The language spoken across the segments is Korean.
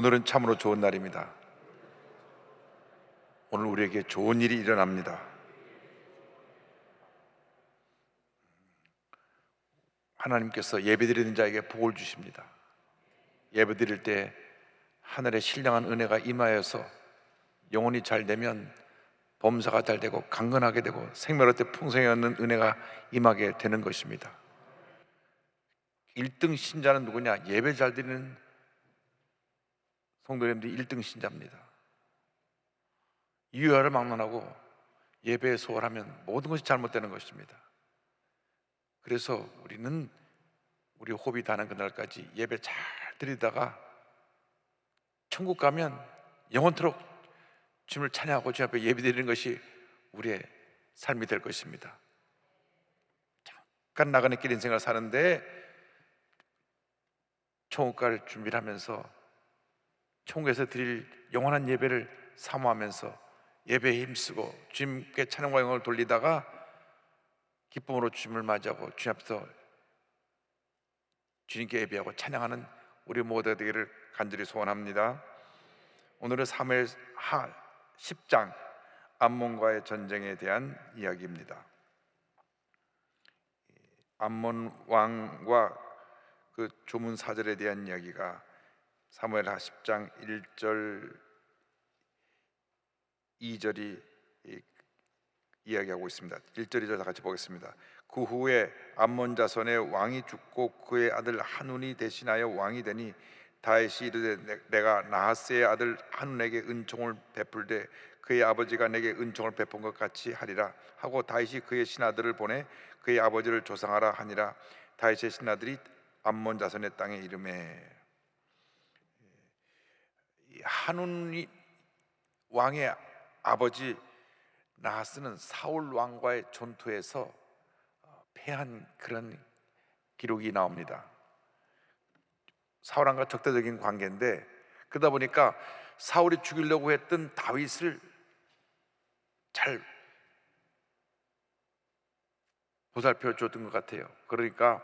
오늘은 참으로 좋은 날입니다. 오늘 우리에게 좋은 일이 일어납니다. 하나님께서 예배드리는 자에게 복을 주십니다. 예배드릴 때 하늘의 신령한 은혜가 임하여서 영혼이 잘 되면 범사가 잘 되고 강건하게 되고 생명의 풍성이 얻는 은혜가 임하게 되는 것입니다. 1등 신자는 누구냐? 예배 잘 드리는 성도님들이 1등 신자입니다. 유혈을 막론하고 예배에 소홀하면 모든 것이 잘못되는 것입니다. 그래서 우리는 우리 호흡이 닿는 그날까지 예배 잘 드리다가 천국 가면 영원토록 주님을 찬양하고 주님 앞에 예배 드리는 것이 우리의 삶이 될 것입니다. 잠깐 나가는 길 인생을 사는데 천국 갈 준비를 하면서 천국에서 드릴 영원한 예배를 사모하면서 예배에 힘쓰고 주님께 찬양과 영광을 돌리다가 기쁨으로 주님을 맞이하고 주님 앞에서 주님께 예배하고 찬양하는 우리 모두가 되기를 간절히 소원합니다. 오늘은 사무엘하 10장 암몬과의 전쟁에 대한 이야기입니다. 암몬 왕과 그 조문 사절에 대한 이야기가 사무엘하 10장 1절 2절이 이야기하고 있습니다. 1절 2절 다 같이 보겠습니다. 그 후에 암몬 자손의 왕이 죽고 그의 아들 한운이 대신하여 왕이 되니 다윗이 이르되 내가 나하스의 아들 한운에게 은총을 베풀되 그의 아버지가 내게 은총을 베푼 것 같이 하리라 하고 다윗이 그의 신하들을 보내 그의 아버지를 조상하라 하니라. 다윗의 신하들이 암몬 자손의 땅에 이르매 한운이 왕의 아버지 나하스는 사울 왕과의 전투에서 패한 그런 기록이 나옵니다. 사울 왕과 적대적인 관계인데 그러다 보니까 사울이 죽이려고 했던 다윗을 잘 보살펴 줬던 것 같아요. 그러니까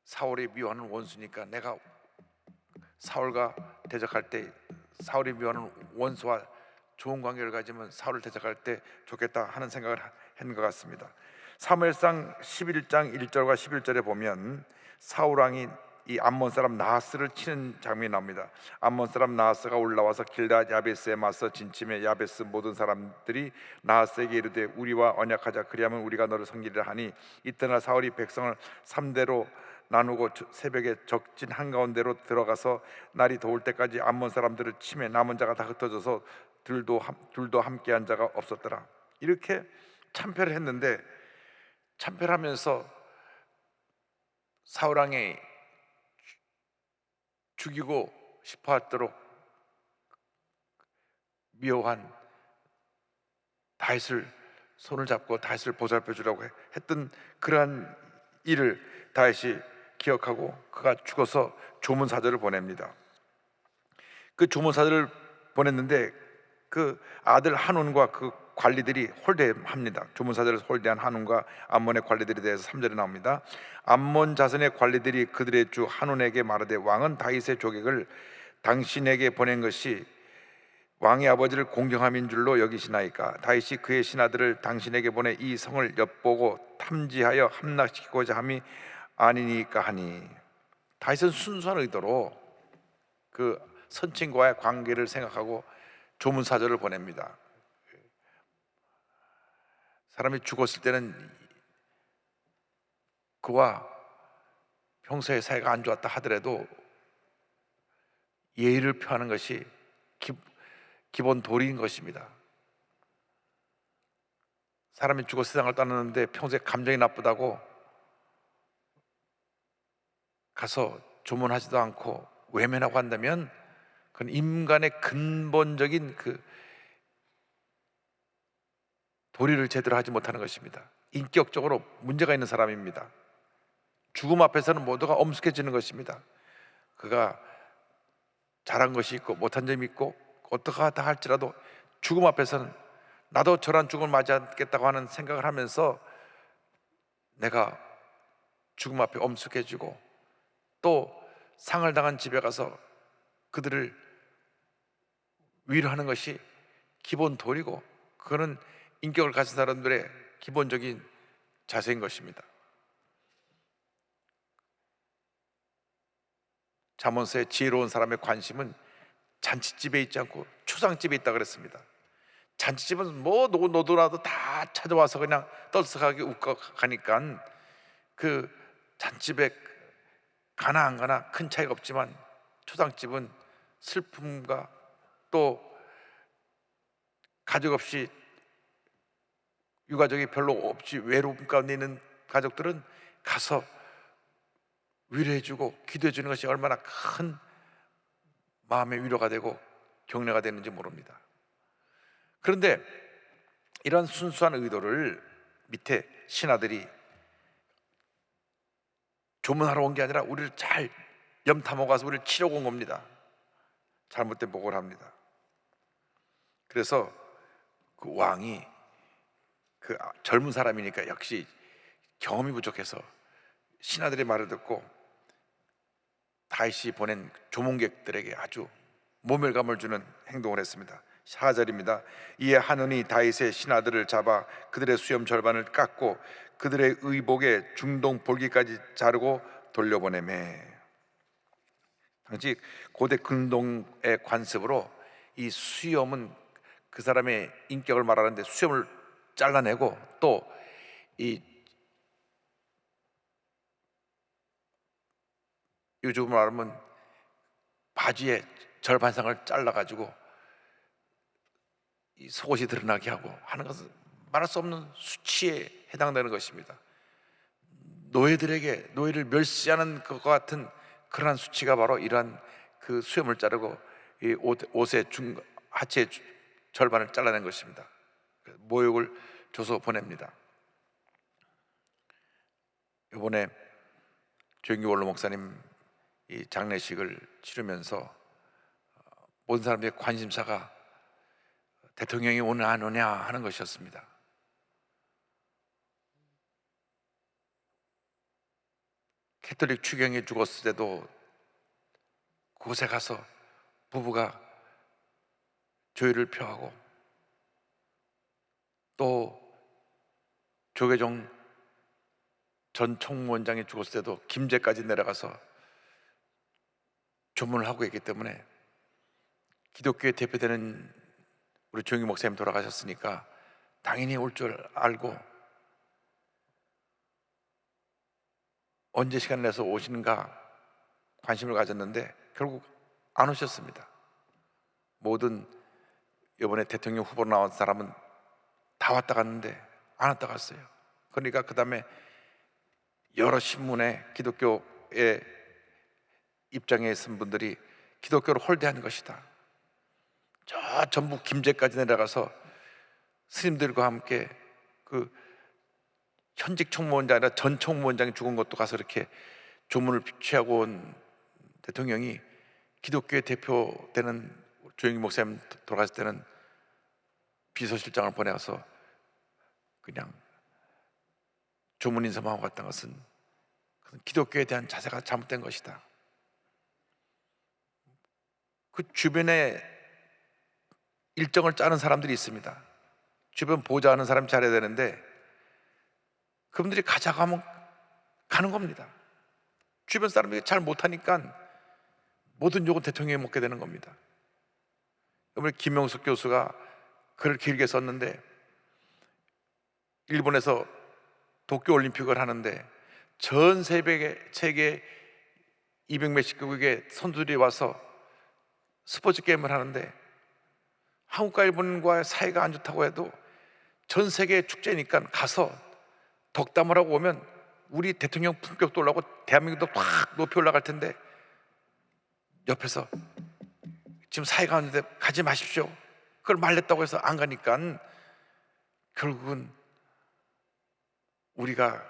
사울이 미워하는 원수니까 내가 사울과 대적할 때 사울이 미워하는 원수와 좋은 관계를 가지면 사울을 대적할 때 좋겠다 하는 생각을 한 것 같습니다. 사무엘상 11장 1절과 11절에 보면 사울 왕이 이 암몬 사람 나하스를 치는 장면이 나옵니다. 암몬 사람 나하스가 올라와서 길앗 야베스에 맞서 진침해 야베스 모든 사람들이 나하스에게 이르되 우리와 언약하자 그리하면 우리가 너를 섬기리라 하니 이튿날 사울이 백성을 3대로 나누고 새벽에 적진 한가운데로 들어가서 날이 더울 때까지 암몬 사람들을 치매 남은 자가 다 흩어져서 둘도 함께한 자가 없었더라. 이렇게 참패를 했는데 참패하면서 사울 왕이 죽이고 싶어 하도록 미워한 다윗을 손을 잡고 다윗을 보살펴 주라고 했던 그러한 일을 다윗이 기억하고 그가 죽어서 조문사절을 보냅니다. 그 조문사절을 보냈는데 그 아들 한운과 그 관리들이 홀대합니다. 조문사절을 홀대한 한운과 암몬의 관리들에 대해서 3절에 나옵니다. 암몬 자손의 관리들이 그들의 주 한운에게 말하되 왕은 다윗의 조객을 당신에게 보낸 것이 왕의 아버지를 공경함인 줄로 여기시나이까? 다윗이 그의 신하들을 당신에게 보내 이 성을 엿보고 탐지하여 함락시키고자 함이 아니니까 하니. 다윗은 순수한 의도로 그 선친과의 관계를 생각하고 조문사절을 보냅니다. 사람이 죽었을 때는 그와 평소에 사이가 안 좋았다 하더라도 예의를 표하는 것이 기본 도리인 것입니다. 사람이 죽어 세상을 떠났는데 평소에 감정이 나쁘다고 가서 조문하지도 않고 외면하고 한다면 그건 인간의 근본적인 그 도리를 제대로 하지 못하는 것입니다. 인격적으로 문제가 있는 사람입니다. 죽음 앞에서는 모두가 엄숙해지는 것입니다. 그가 잘한 것이 있고 못한 점이 있고 어떡하다 할지라도 죽음 앞에서는 나도 저런 죽음을 맞이하겠다고 하는 생각을 하면서 내가 죽음 앞에 엄숙해지고 또 상을 당한 집에 가서 그들을 위로하는 것이 기본 도리고, 그거는 인격을 가진 사람들의 기본적인 자세인 것입니다. 잠언서의 지혜로운 사람의 관심은 잔치집에 있지 않고 초상집에 있다 그랬습니다. 잔치집은 뭐 노도나도 다 찾아와서 그냥 떠들썩하게 웃고 가니까 그 잔치집에 가나 안 가나 큰 차이가 없지만, 초상집은 슬픔과 또 가족 없이, 유가족이 별로 없이 외로움 가운데 있는 가족들은 가서 위로해주고 기도해주는 것이 얼마나 큰 마음의 위로가 되고 격려가 되는지 모릅니다. 그런데 이런 순수한 의도를 밑에 신하들이 조문하러 온 게 아니라 우리를 잘 염탐하고 가서 우리를 치려고 온 겁니다. 잘못된 보고를 합니다. 그래서 그 왕이 그 젊은 사람이니까 역시 경험이 부족해서 신하들의 말을 듣고 다윗이 보낸 조문객들에게 아주 모멸감을 주는 행동을 했습니다. 4절입니다. 이에 한온이 다윗의 신하들을 잡아 그들의 수염 절반을 깎고 그들의 의복의 중동 볼기까지 자르고 돌려보내매. 당시 고대 근동의 관습으로 이 수염은 그 사람의 인격을 말하는데 수염을 잘라내고, 또 이 요즘 말하면 바지의 절반상을 잘라가지고 이 속옷이 드러나게 하고 하는 것은 말할 수 없는 수치에 해당되는 것입니다. 노예를 멸시하는 것과 같은 그러한 수치가 바로 이러한 그 수염을 자르고 이 옷의 하체의 절반을 잘라낸 것입니다. 모욕을 줘서 보냅니다. 이번에 조영기 원로 목사님 이 장례식을 치르면서 모든 사람들의 관심사가 대통령이 오늘 안 오냐 하는 것이었습니다. 캐톨릭 추경이 죽었을 때도 그곳에 가서 부부가 조의를 표하고, 또 조계종 전 총무원장이 죽었을 때도 김제까지 내려가서 조문을 하고 있기 때문에, 기독교의 대표되는 우리 조영기 목사님 돌아가셨으니까 당연히 올 줄 알고 언제 시간 내서 오시는가 관심을 가졌는데 결국 안 오셨습니다. 모든 이번에 대통령 후보로 나온 사람은 다 왔다 갔는데 안 왔다 갔어요. 그러니까 그 다음에 여러 신문에 기독교의 입장에 있은 분들이 기독교를 홀대하는 것이다, 저 전북 김제까지 내려가서 스님들과 함께 그 현직 총무원장 아니라 전 총무원장이 죽은 것도 가서 이렇게 조문을 취하고 온 대통령이 기독교의 대표되는 조영기 목사님 돌아갔을 때는 비서실장을 보내서 그냥 조문 인사만 하고 갔던 것은 기독교에 대한 자세가 잘못된 것이다. 그 주변에 일정을 짜는 사람들이 있습니다. 주변 보좌하는 사람이 잘해야 되는데 그분들이 가자고 하면 가는 겁니다. 주변 사람들이 잘 못하니까 모든 욕은 대통령이 먹게 되는 겁니다. 이번에 김영숙 교수가 글을 길게 썼는데, 일본에서 도쿄올림픽을 하는데 전 세계 200몇십 개국의 선수들이 와서 스포츠 게임을 하는데 한국과 일본과의 사이가 안 좋다고 해도 전 세계 축제니까 가서 덕담을 하고 오면 우리 대통령 품격도 올라가고 대한민국도 확 높이 올라갈 텐데, 옆에서 지금 사이가 안 좋은데 가지 마십시오, 그걸 말렸다고 해서 안 가니까 결국은 우리가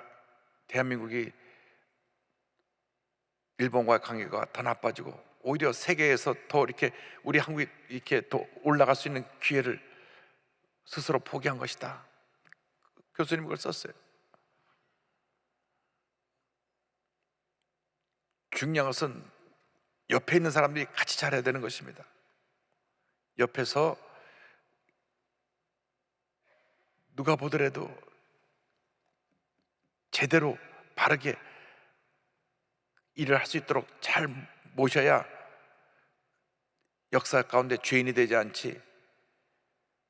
대한민국이 일본과의 관계가 더 나빠지고 오히려 세계에서 더 이렇게 우리 한국이 이렇게 더 올라갈 수 있는 기회를 스스로 포기한 것이다. 교수님 그걸 썼어요. 중요한 것은 옆에 있는 사람들이 같이 잘해야 되는 것입니다. 옆에서 누가 보더라도 제대로 바르게 일을 할 수 있도록 잘 모셔야 역사 가운데 죄인이 되지 않지.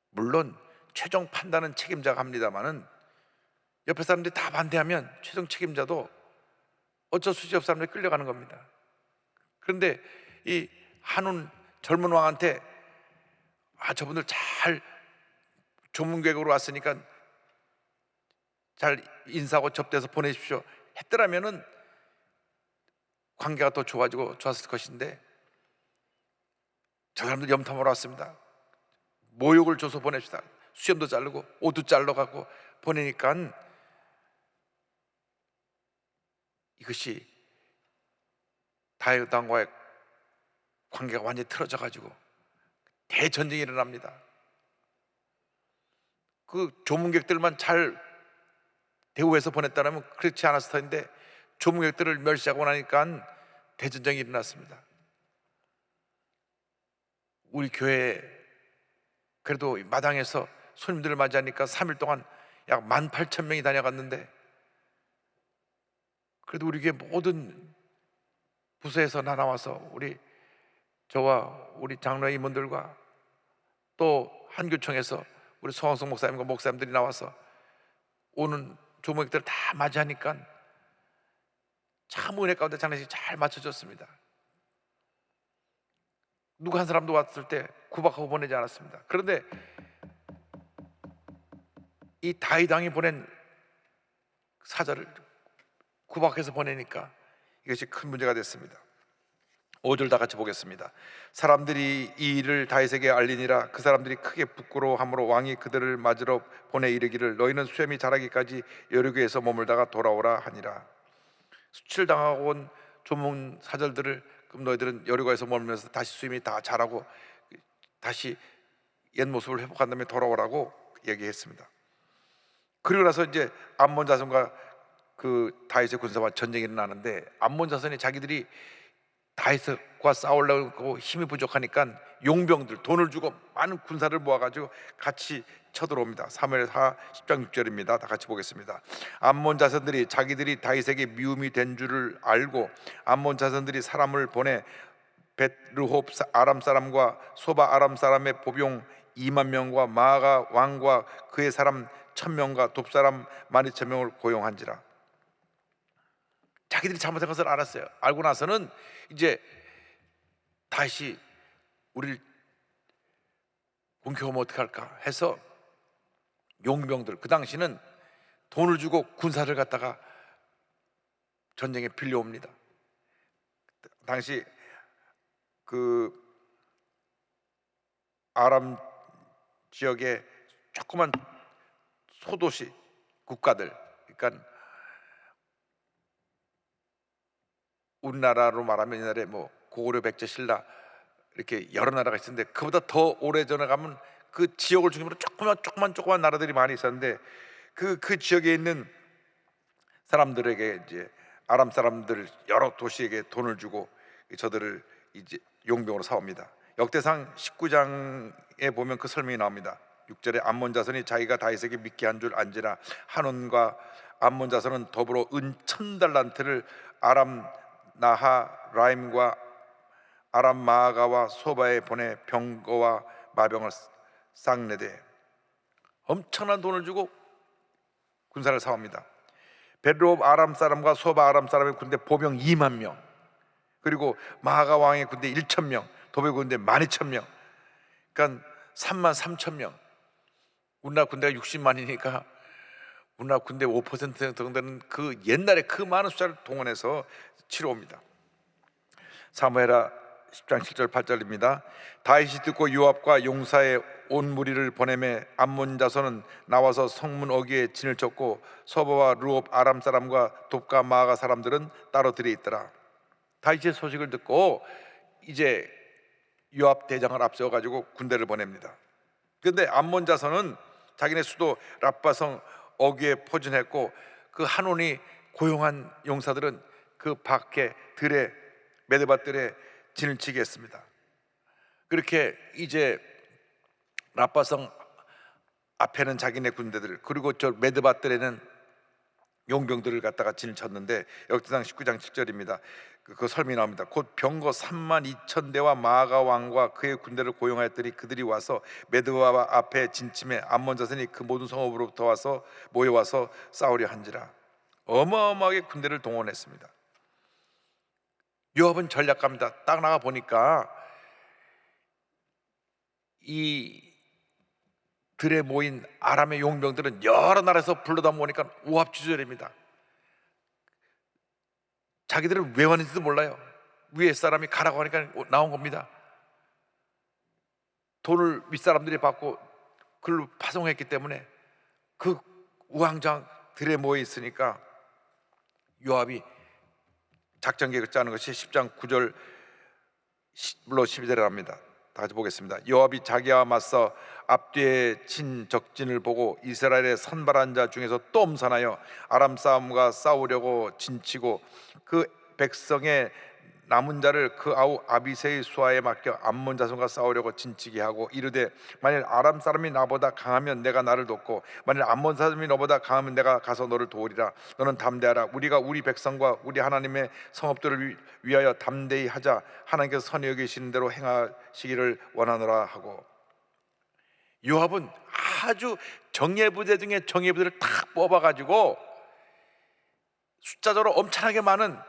물론 최종 판단은 책임자가 합니다만은 옆에 사람들이 다 반대하면 최종 책임자도 어쩔 수 없이 사람들이 끌려가는 겁니다. 그런데 이 한운 젊은 왕한테 저분들 잘 조문객으로 왔으니까 잘 인사하고 접대해서 보내십시오 했더라면은 관계가 더 좋았을 것인데, 저 사람들 염탐하러 왔습니다, 모욕을 줘서 보냅시다, 수염도 자르고 옷도 잘라가고 보내니까 이것이 다윗왕과의 관계가 완전히 틀어져 가지고 대전쟁이 일어납니다. 그 조문객들만 잘 대우해서 보냈다면 그렇지 않았을 텐데 조문객들을 멸시하고 나니까 대전쟁이 일어났습니다. 우리 교회 그래도 마당에서 손님들을 맞이하니까 3일 동안 약 18,000명이 다녀갔는데, 그래도 우리 교회 모든 부서에서 다 나와서 저와 우리 장로회 임원들과 또 한교총에서 우리 송황석 목사님과 목사님들이 나와서 오는 조목들을 다 맞이하니까 참 은혜 가운데 장례식이 잘 맞춰졌습니다. 누구 한 사람도 왔을 때 구박하고 보내지 않았습니다. 그런데 이 다윗 왕이 보낸 사절을 구박해서 보내니까 이것이 큰 문제가 됐습니다. 5절 다 같이 보겠습니다. 사람들이 이 일을 다윗에게 알리니라. 그 사람들이 크게 부끄러워함으로 왕이 그들을 맞으러 보내 이르기를 너희는 수염이 자라기까지 여리고에서 머물다가 돌아오라 하니라. 수치를 당하고 온 조문 사절들을 그럼 너희들은 여리고에서 머물면서 다시 수염이 다 자라고 다시 옛 모습을 회복한 다음에 돌아오라고 얘기했습니다. 그리고 나서 이제 암몬 자손과 그 다윗의 군사와 전쟁이 일어나는데, 암몬 자손이 자기들이 다윗과 싸우려고 힘이 부족하니까 용병들 돈을 주고 많은 군사를 모아가지고 같이 쳐들어옵니다. 사무엘하 10장 6절입니다. 다 같이 보겠습니다. 암몬 자손들이 자기들이 다윗에게 미움이 된 줄을 알고 암몬 자손들이 사람을 보내 벳르홉 아람 사람과 소바 아람 사람의 보병 2만 명과 마아가 왕과 그의 사람 1,000명과 돕 사람 12,000명을 고용한지라. 자기들이 잘못한 것을 알았어요. 알고 나서는 이제 다시 우리를 공격하면 어떡할까 해서 용병들, 그 당시는 돈을 주고 군사를 갖다가 전쟁에 빌려옵니다. 당시 그 아람 지역의 조그만 소도시 국가들, 그러니까 우리나라로 말하면 옛날에 뭐 고구려, 백제, 신라 이렇게 여러 나라가 있었는데, 그보다 더 오래전에 가면 그 지역을 중심으로 조그만 나라들이 많이 있었는데, 그 지역에 있는 사람들에게 이제 아람 사람들 여러 도시에게 돈을 주고 저들을 이제 용병으로 사옵니다. 역대상 19장에 보면 그 설명이 나옵니다. 6절에 암몬 자손이 자기가 다윗에게 믿게 한 줄 안지라. 한온과 암몬 자손은 더불어 은 1,000달란트를 아람 나하라임과 아람 마아가와 소바에 보내 병거와 마병을 쌍내되 엄청난 돈을 주고 군사를 사옵니다. 벳르홉 아람 사람과 소바 아람 사람의 군대 보병 2만 명, 그리고 마아가 왕의 군대 1,000명, 도배 군대 12,000명, 그러니까 33,000명. 우리나라 군대가 60만이니까 우리나라 군대 5% 정도는 그 옛날에 그 많은 숫자를 동원해서 치러옵니다. 사무엘하 10장 7절 8절입니다. 다윗이 듣고 요압과 용사의 온 무리를 보내매 암몬 자손은 나와서 성문 어귀에 진을 쳤고 서바와 르홉 아람 사람과 돕과 마아가 사람들은 따로 들에 있더라. 다윗의 소식을 듣고 이제 요압 대장을 앞세워 가지고 군대를 보냅니다. 그런데 암몬 자손은 자기네 수도 라빠성 어귀에 포진했고, 그 한온이 고용한 용사들은 그 밖에 들에 메드바들에 진을 치게 했습니다. 그렇게 이제 라빠성 앞에는 자기네 군대들, 그리고 저 메드바들에는 용병들을 갖다가 진을 쳤는데, 역대상 19장 7절입니다. 그 설명이 나옵니다. 곧 병거 3만 2천 대와 마가 왕과 그의 군대를 고용하였더니 그들이 와서 메드바 앞에 진침해 암몬 자손이 그 모든 성읍으로부터 와서 모여와서 싸우려 한지라. 어마어마하게 군대를 동원했습니다. 요압은 전략가입니다. 딱 나가 보니까 이 들에 모인 아람의 용병들은 여러 나라에서 불러다 모으니까 우합지졸입니다. 자기들은 왜 왔는지도 몰라요. 위에 사람이 가라고 하니까 나온 겁니다. 돈을 윗사람들이 받고 그걸 파송했기 때문에 그 우왕좌왕 들에 모여 있으니까 요압이 작전 계획을 짜는 것이 10장 9절 물론 12절에 합니다. 다 같이 보겠습니다. 요압이 자기와 맞서 앞뒤에 친 적진을 보고 이스라엘의 선발한 자 중에서 또 엄선하여 아람 싸움과 싸우려고 진치고 그 백성의 남은 자를 그 아우 아비새의 수하에 맡겨 암몬 자손과 싸우려고 진치게 하고 이르되 만일 아람 사람이 나보다 강하면 내가 나를 돕고 만일 암몬 사람이 너보다 강하면 내가 가서 너를 도우리라. 너는 담대하라. 우리가 우리 백성과 우리 하나님의 성읍들을 위하여 담대히 하자. 하나님께서 선히 여기시는 대로 행하시기를 원하노라 하고, 요압은 아주 정예부대 중에 정예부대를 탁 뽑아가지고 숫자적으로 엄청나게 많은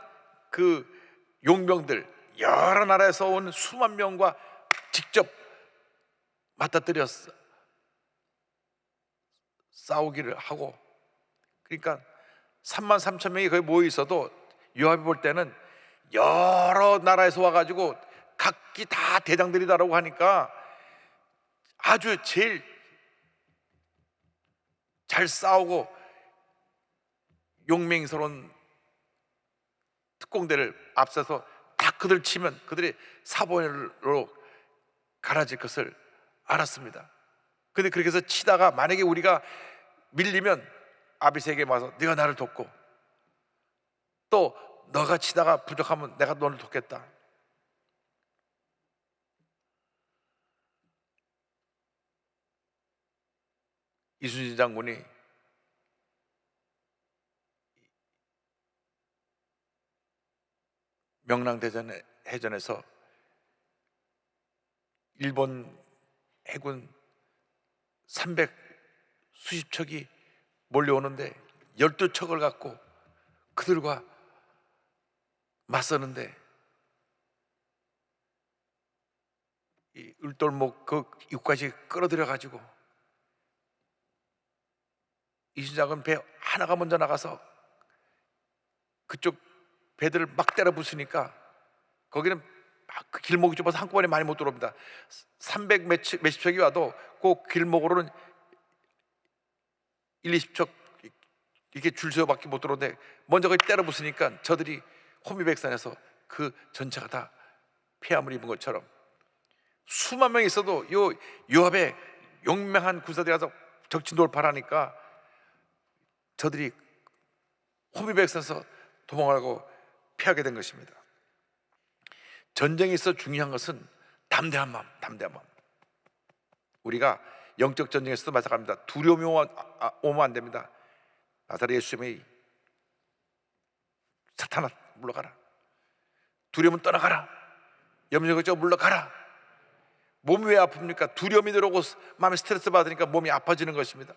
그 용병들, 여러 나라에서 온 수만 명과 직접 맞닥뜨려 싸우기를 하고, 그러니까 3만 3천 명이 거기 모여 있어도 요압이 볼 때는 여러 나라에서 와가지고 각기 다 대장들이다라고 하니까 아주 제일 잘 싸우고 용맹스러운 특공대를 앞서서 딱 그들 치면 그들이 사본으로 갈아질 것을 알았습니다. 근데 그렇게 해서 치다가 만약에 우리가 밀리면 아비새에게 와서 네가 나를 돕고 또 너가 치다가 부족하면 내가 너를 돕겠다. 이순신 장군이 명랑대전 해전에서 일본 해군 300 수십 척이 몰려오는데 12척을 갖고 그들과 맞서는데 이 을돌목 그 입구까지 끌어들여 가지고 이순장은 배 하나가 먼저 나가서 그쪽 배들을 막 때려 부수니까 거기는 막 그 길목이 좁아서 한꺼번에 많이 못 들어옵니다. 300 몇십 척이 와도 그 길목으로는 1, 20척 이렇게 줄 서밖에 못 들어오는데 먼저 거기 때려 부수니까 저들이 호미백산에서 그 전체가 다 폐함을 입은 것처럼 수만 명이 있어도 요압의 용맹한 군사들이 가서 적진 돌파하니까 저들이 호미백산에서 도망하고 피하게 된 것입니다. 전쟁에 있어 중요한 것은 담대한 마음, 담대한 마음. 우리가 영적 전쟁에서도 마찬가지입니다. 두려움이 오면 안 됩니다. 나사렛 예수님의 사탄아 물러가라. 두려움은 떠나가라. 염려가 걱정 물러가라. 몸이 왜 아픕니까? 두려움이 들어오고 마음에 스트레스 받으니까 몸이 아파지는 것입니다.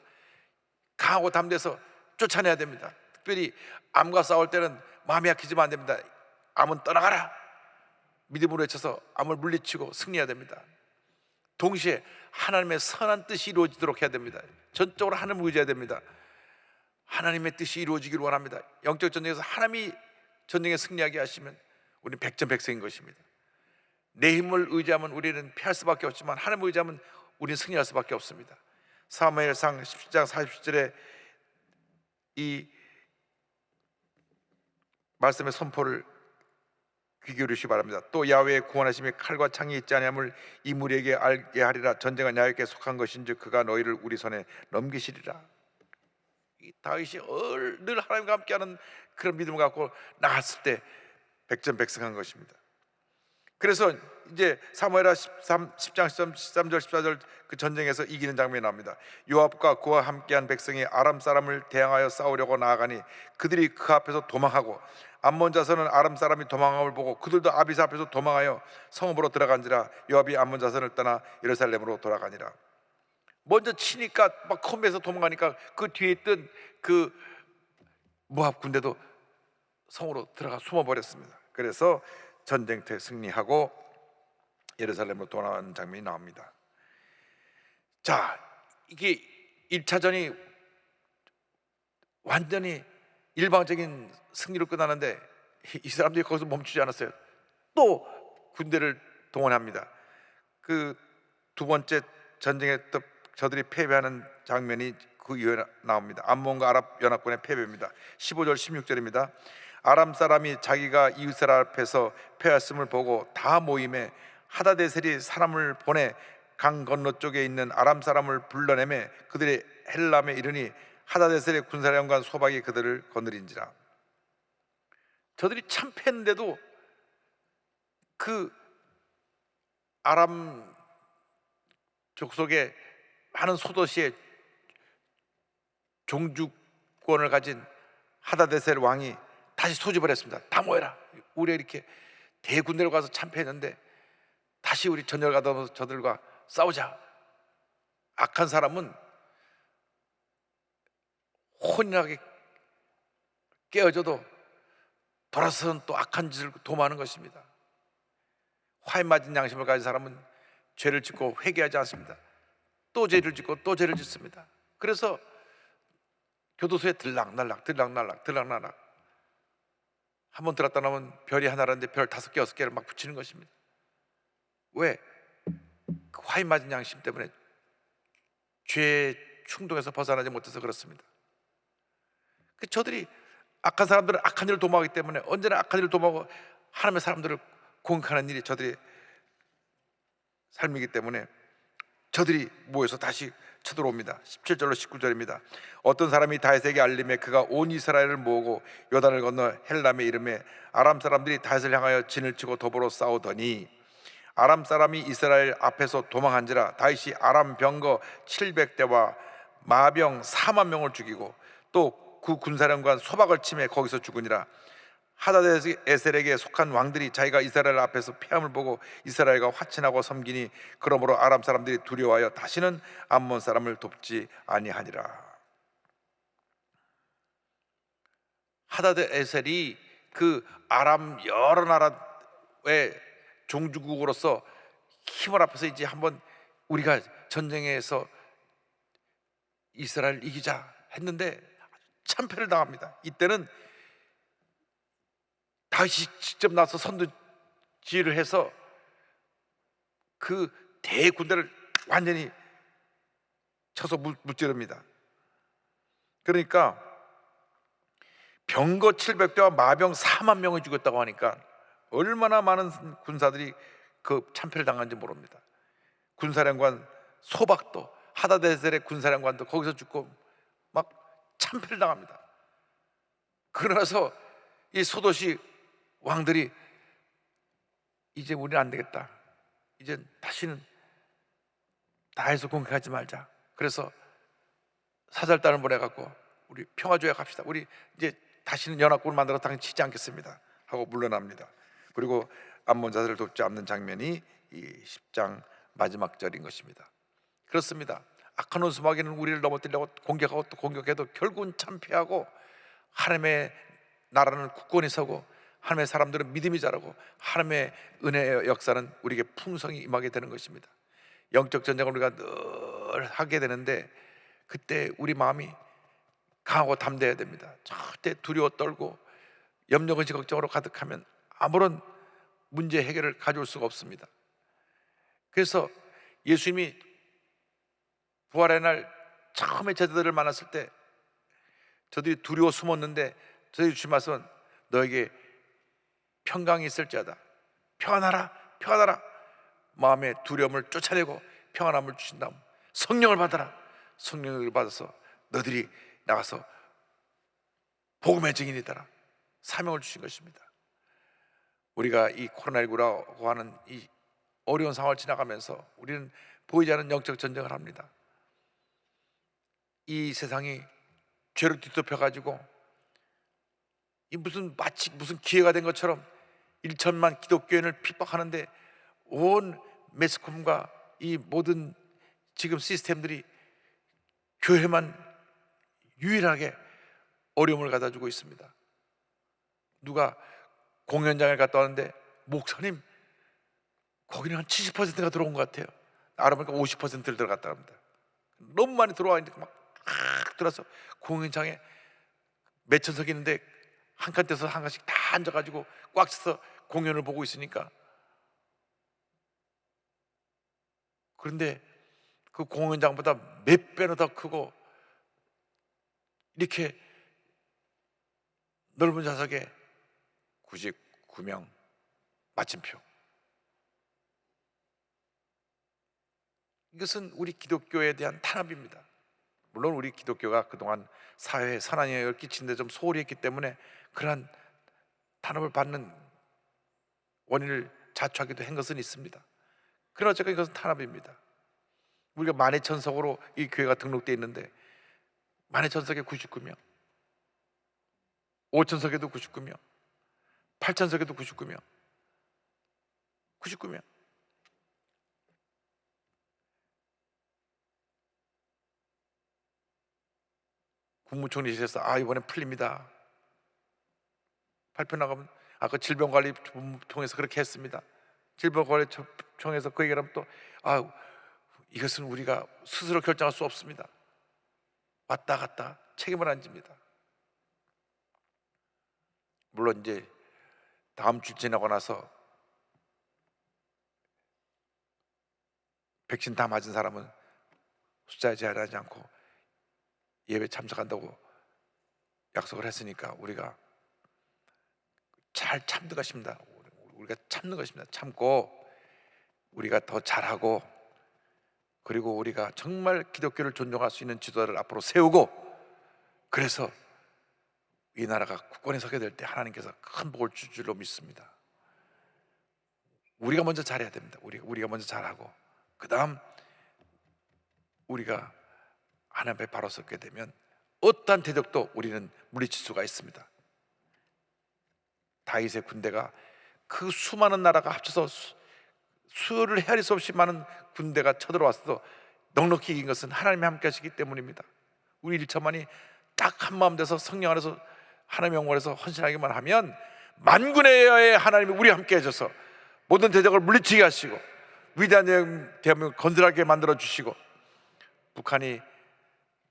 강하고 담대해서 쫓아내야 됩니다. 특별히 암과 싸울 때는 마음이 약해지면 안 됩니다. 암은 떠나가라. 믿음으로 외쳐서 암을 물리치고 승리해야 됩니다. 동시에 하나님의 선한 뜻이 이루어지도록 해야 됩니다. 전적으로 하나님을 의지해야 됩니다. 하나님의 뜻이 이루어지기를 원합니다. 영적 전쟁에서 하나님이 전쟁에 승리하게 하시면 우리는 백전백승인 것입니다. 내 힘을 의지하면 우리는 피할 수밖에 없지만 하나님을 의지하면 우리는 승리할 수밖에 없습니다. 사무엘상 17장 40절에 이 말씀의 선포를 귀 기울이시기 바랍니다. 또 야훼의 구원하심이 칼과 창이 있지 아니함을 이 무리에게 알게 하리라. 전쟁은 야훼께 속한 것인즉 그가 너희를 우리 손에 넘기시리라. 이 다윗이 늘 하나님과 함께하는 그런 믿음을 갖고 나갔을 때 백전백승한 것입니다. 그래서 이제 사무엘하 10장 13절 14절 그 전쟁에서 이기는 장면이 나옵니다. 요압과 그와 함께한 백성이 아람 사람을 대항하여 싸우려고 나아가니 그들이 그 앞에서 도망하고 암몬 자손은 아람 사람이 도망함을 보고 그들도 아비스 앞에서 도망하여 성읍으로 들어간지라. 요압이 암몬 자손을 떠나 예루살렘으로 돌아가니라. 먼저 치니까 막 컴에서 도망가니까 그 뒤에 있던 그 모압 군대도 성으로 들어가 숨어버렸습니다. 그래서 전쟁터에 승리하고 예루살렘으로 돌아가는 장면이 나옵니다. 자, 이게 1차전이 완전히 일방적인 승리로 끝나는데 이 사람들이 거기서 멈추지 않았어요. 또 군대를 동원합니다. 그 두 번째 전쟁에 또 저들이 패배하는 장면이 그 이후에 나옵니다. 암몬과 아랍 연합군의 패배입니다. 15절 16절입니다. 아람 사람이 자기가 이스라엘 앞에서 패했음을 보고 다 모임에 하다데셀이 사람을 보내 강 건너 쪽에 있는 아람 사람을 불러내매 그들이 헬람에 이르니 하다데셀의 군사령관 소박이 그들을 거느린지라. 저들이 참패했는데도 그 아람 족속의 많은 소도시에 종주권을 가진 하다데셀 왕이 다시 소집을 했습니다. 다 모여라. 우리 이렇게 대군대로 가서 참패했는데 다시 우리 전열 가다면서 저들과 싸우자. 악한 사람은 혼인하게 깨어져도 돌아서는 또 악한 짓을 도모하는 것입니다. 화에 맞은 양심을 가진 사람은 죄를 짓고 회개하지 않습니다. 또 죄를 짓고 또 죄를 짓습니다. 그래서 교도소에 들락날락 한번 들었다 나면 별이 하나라는데 별 5개 6개를 막 붙이는 것입니다. 왜? 그 화에 맞은 양심 때문에 죄의 충동에서 벗어나지 못해서 그렇습니다. 저들이 악한 사람들은 악한 일을 도모하기 때문에 언제나 악한 일을 도모하고 하나님의 사람들을 공격하는 일이 저들의 삶이기 때문에 저들이 모여서 다시 쳐들어옵니다. 17절로 19절입니다. 어떤 사람이 다윗에게 알림에 그가 온 이스라엘을 모으고 요단을 건너 헬람에 이름에 아람 사람들이 다윗을 향하여 진을 치고 더불어 싸우더니 아람 사람이 이스라엘 앞에서 도망한지라. 다윗이 아람 병거 700대와 마병 4만 명을 죽이고 또 그 군사령관 소박을 치매 거기서 죽으니라. 하다데셀에게 속한 왕들이 자기가 이스라엘 앞에서 패함을 보고 이스라엘과 화친하고 섬기니 그러므로 아람 사람들이 두려워하여 다시는 암몬 사람을 돕지 아니하니라. 하다데셀이 그 아람 여러 나라의 종주국으로서 힘을 합해서 이제 한번 우리가 전쟁에서 이스라엘 이기자 했는데 참패를 당합니다. 이때는 다시 직접 나서 선두지휘를 해서 그 대군대를 완전히 쳐서 무찌릅니다. 그러니까 병거 700대와 마병 4만 명을 죽였다고 하니까 얼마나 많은 군사들이 그 참패를 당한지 모릅니다. 군사령관 소박도 하다데셀의 군사령관도 거기서 죽고 막 참패를 당합니다. 그러나서 이 소도시 왕들이 이제 우리는 안 되겠다. 이제 다시는 다해서 공격하지 말자. 그래서 사절단을 보내갖고 우리 평화조약 합시다. 우리 이제 다시는 연합군을 만들어 당신 치지 않겠습니다 하고 물러납니다. 그리고 암몬 자들을 돕지 않는 장면이 이 10장 마지막 절인 것입니다. 그렇습니다. 악한 원수마귀는 우리를 넘어뜨리려고 공격하고 또 공격해도 결국은 참패하고 하나님의 나라는 굳건히 서고 하나님의 사람들은 믿음이 자라고 하나님의 은혜의 역사는 우리에게 풍성히 임하게 되는 것입니다. 영적 전쟁을 우리가 늘 하게 되는데 그때 우리 마음이 강하고 담대해야 됩니다. 절대 두려워 떨고 염려 근심 걱정으로 가득하면 아무런 문제 해결을 가져올 수가 없습니다. 그래서 예수님이 부활의 날 처음에 제자들을 만났을 때 저들이 두려워 숨었는데 저들이 주신 말씀은 너에게 평강이 있을지어다. 평안하라 평안하라. 마음의 두려움을 쫓아내고 평안함을 주신 다음 성령을 받아라. 성령을 받아서 너들이 나가서 복음의 증인이 되라. 사명을 주신 것입니다. 우리가 이 코로나19라고 하는 이 어려운 상황을 지나가면서 우리는 보이지 않는 영적 전쟁을 합니다. 이 세상이 죄로 뒤덮여가지고 이 마치 무슨 기회가 된 것처럼 1천만 기독교인을 핍박하는데 온 매스컴과 이 모든 지금 시스템들이 교회만 유일하게 어려움을 가져주고 있습니다. 누가 공연장에 갔다 왔는데 목사님 거기는 한 70%가 들어온 것 같아요. 알아보니까 50%를 들어갔다 합니다. 너무 많이 들어와 있는데 막 들어서 공연장에 몇 천석이 있는데 한 칸에서 한 칸씩 다 앉아가지고 꽉 차서 공연을 보고 있으니까, 그런데 그 공연장보다 몇 배나 더 크고 이렇게 넓은 좌석에 99명 마침표. 이것은 우리 기독교에 대한 탄압입니다. 물론 우리 기독교가 그동안 사회에 선한 영향을 끼치는데 좀 소홀히 했기 때문에 그러한 탄압을 받는 원인을 자초하기도 한 것은 있습니다. 그러나 어쨌든 이것은 탄압입니다. 우리가 만해천석으로 이 교회가 등록되어 있는데 만해천석에 99명, 5천석에도 99명, 8천석에도 99명, 99명. 국무총리실에서 이번에 풀립니다. 발표 나가면 그 질병관리본부통해서 그렇게 했습니다. 질병관리청에서 그 얘기를 하면 또 이것은 우리가 스스로 결정할 수 없습니다. 왔다 갔다 책임을 안 집니다. 물론 이제 다음 주 지나고 나서 백신 다 맞은 사람은 숫자에 제한하지 않고 예배 참석한다고 약속을 했으니까 우리가 잘 참는 것입니다. 우리가 참는 것입니다. 참고 우리가 더 잘하고, 그리고 우리가 정말 기독교를 존중할 수 있는 지도자를 앞으로 세우고, 그래서 이 나라가 굳건히 서게 될 때 하나님께서 큰 복을 줄 줄로 믿습니다. 우리가 먼저 잘해야 됩니다. 우리가 먼저 잘하고, 그 다음 우리가 하나님 앞에 바로 섰게 되면 어떠한 대적도 우리는 물리칠 수가 있습니다. 다윗의 군대가 그 수많은 나라가 합쳐서 수를 헤아릴 수 없이 많은 군대가 쳐들어왔어도 넉넉히 이긴 것은 하나님이 함께 하시기 때문입니다. 우리 1천만이 딱 한 마음 돼서 성령 안에서 하나님의 영광에서 헌신하기만 하면 만군의 하나님이 우리와 함께 해줘서 모든 대적을 물리치게 하시고 위대한 대한민국을 건설하게 만들어 주시고, 북한이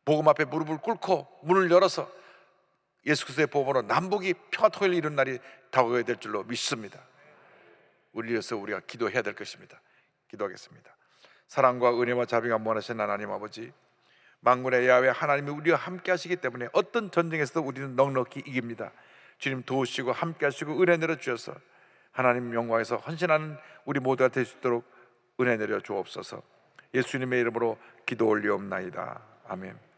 복음 앞에 무릎을 꿇고 문을 열어서 예수 그리스도의 복음으로 남북이 평화 통일을 이룬 날이 다가오게 될 줄로 믿습니다. 우리 위해서 우리가 기도해야 될 것입니다. 기도하겠습니다. 사랑과 은혜와 자비가 무한하신 하나님 아버지, 만군의 야훼 하나님이 우리와 함께 하시기 때문에 어떤 전쟁에서도 우리는 넉넉히 이깁니다. 주님 도우시고 함께 하시고 은혜 내려 주셔서 하나님 영광에서 헌신하는 우리 모두가 될 수 있도록 은혜 내려 주옵소서. 예수님의 이름으로 기도 올리옵나이다. 아멘.